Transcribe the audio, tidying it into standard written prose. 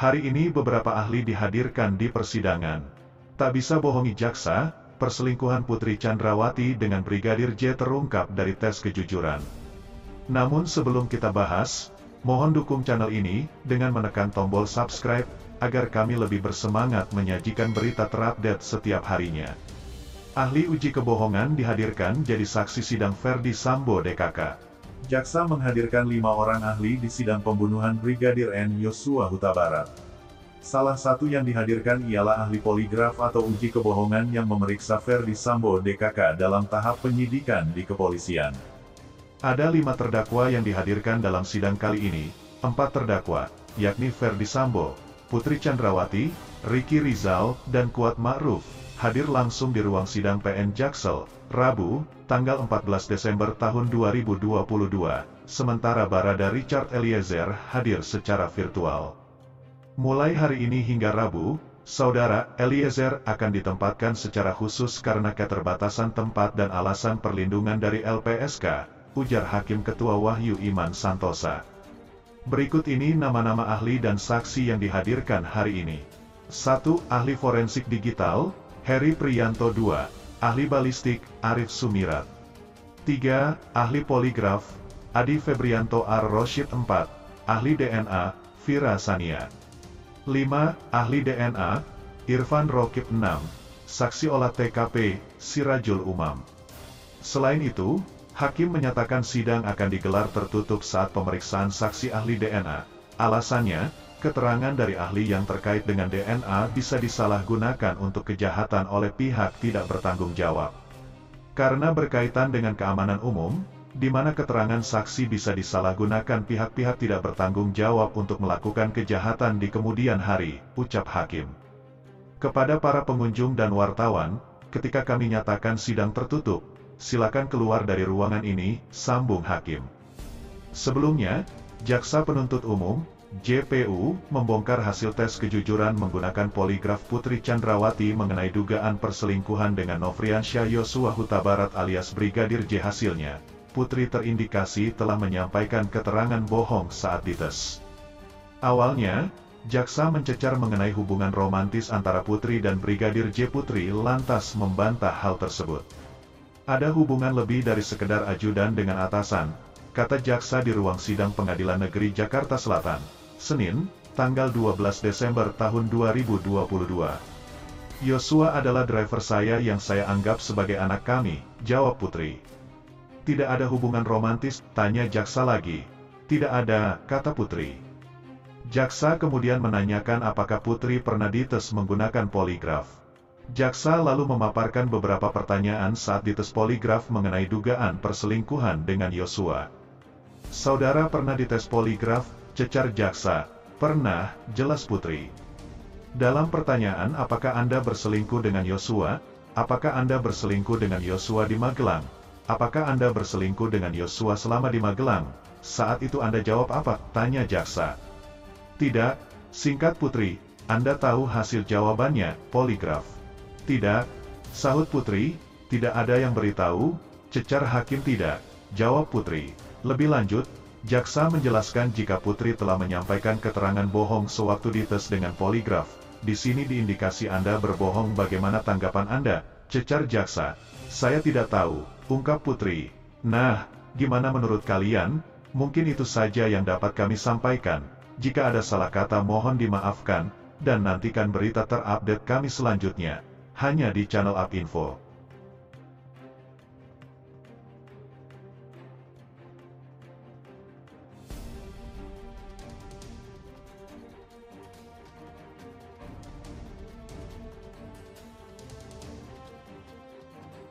Hari ini beberapa ahli dihadirkan di persidangan. Tak bisa bohongi jaksa, perselingkuhan Putri Chandrawati dengan Brigadir J terungkap dari tes kejujuran. Namun sebelum kita bahas, mohon dukung channel ini dengan menekan tombol subscribe, agar kami lebih bersemangat menyajikan berita terupdate setiap harinya. Ahli uji kebohongan dihadirkan jadi saksi sidang Ferdy Sambo DKK. Jaksa menghadirkan 5 orang ahli di sidang pembunuhan Brigadir N. Yosua Huta Barat. Salah satu yang dihadirkan ialah ahli poligraf atau uji kebohongan yang memeriksa Ferdy Sambo DKK dalam tahap penyidikan di kepolisian. Ada 5 terdakwa yang dihadirkan dalam sidang kali ini, 4 terdakwa, yakni Ferdy Sambo, Putri Chandrawati, Ricky Rizal, dan Kuat Ma'ruf, hadir langsung di ruang sidang PN Jaksel, Rabu, tanggal 14 Desember tahun 2022, sementara Barada Richard Eliezer hadir secara virtual. Mulai hari ini hingga Rabu, Saudara Eliezer akan ditempatkan secara khusus karena keterbatasan tempat dan alasan perlindungan dari LPSK, ujar Hakim Ketua Wahyu Iman Santosa. Berikut ini nama-nama ahli dan saksi yang dihadirkan hari ini. 1. Ahli forensik digital, Heri Priyanto. 2. Ahli balistik, Arif Sumirat. 3. Ahli poligraf, Adi Febrianto Ar-Rosyid. 4. Ahli DNA, Vira Sania. 5. Ahli DNA, Irfan Rokib. 6. Saksi olah TKP, Sirajul Umam. Selain itu, Hakim menyatakan sidang akan digelar tertutup saat pemeriksaan saksi ahli DNA. Alasannya, keterangan dari ahli yang terkait dengan DNA bisa disalahgunakan untuk kejahatan oleh pihak tidak bertanggung jawab. Karena berkaitan dengan keamanan umum, di mana keterangan saksi bisa disalahgunakan pihak-pihak tidak bertanggung jawab untuk melakukan kejahatan di kemudian hari, ucap Hakim. Kepada para pengunjung dan wartawan, ketika kami nyatakan sidang tertutup, silakan keluar dari ruangan ini, sambung Hakim. Sebelumnya, Jaksa Penuntut Umum, JPU, membongkar hasil tes kejujuran menggunakan poligraf Putri Chandrawati mengenai dugaan perselingkuhan dengan Nofriansyah Yosua Huta Barat alias Brigadir J. Hasilnya, Putri terindikasi telah menyampaikan keterangan bohong saat dites. Awalnya, jaksa mencecar mengenai hubungan romantis antara Putri dan Brigadir J. Putri lantas membantah hal tersebut. Ada hubungan lebih dari sekedar ajudan dengan atasan, kata jaksa di ruang sidang Pengadilan Negeri Jakarta Selatan, Senin, tanggal 12 Desember tahun 2022. Yosua adalah driver saya yang saya anggap sebagai anak kami, jawab Putri. Tidak ada hubungan romantis, tanya jaksa lagi. Tidak ada, kata Putri. Jaksa kemudian menanyakan apakah Putri pernah dites menggunakan poligraf. Jaksa lalu memaparkan beberapa pertanyaan saat dites poligraf mengenai dugaan perselingkuhan dengan Yosua. Saudara pernah dites poligraf, cecar jaksa. Pernah, jelas Putri. Dalam pertanyaan apakah Anda berselingkuh dengan Yosua? Apakah Anda berselingkuh dengan Yosua di Magelang? Apakah Anda berselingkuh dengan Yosua selama di Magelang? Saat itu Anda jawab apa? Tanya jaksa. Tidak, singkat Putri. Anda tahu hasil jawabannya, poligraf. Tidak, sahut Putri, tidak ada yang beritahu, cecar Hakim. Tidak, jawab Putri. Lebih lanjut, jaksa menjelaskan jika Putri telah menyampaikan keterangan bohong sewaktu dites dengan poligraf. Di sini diindikasi Anda berbohong, bagaimana tanggapan Anda? Cecar jaksa. Saya tidak tahu, ungkap Putri. Nah, gimana menurut kalian? Mungkin itu saja yang dapat kami sampaikan. Jika ada salah kata mohon dimaafkan, dan nantikan berita terupdate kami selanjutnya. Hanya di channel UpInfo.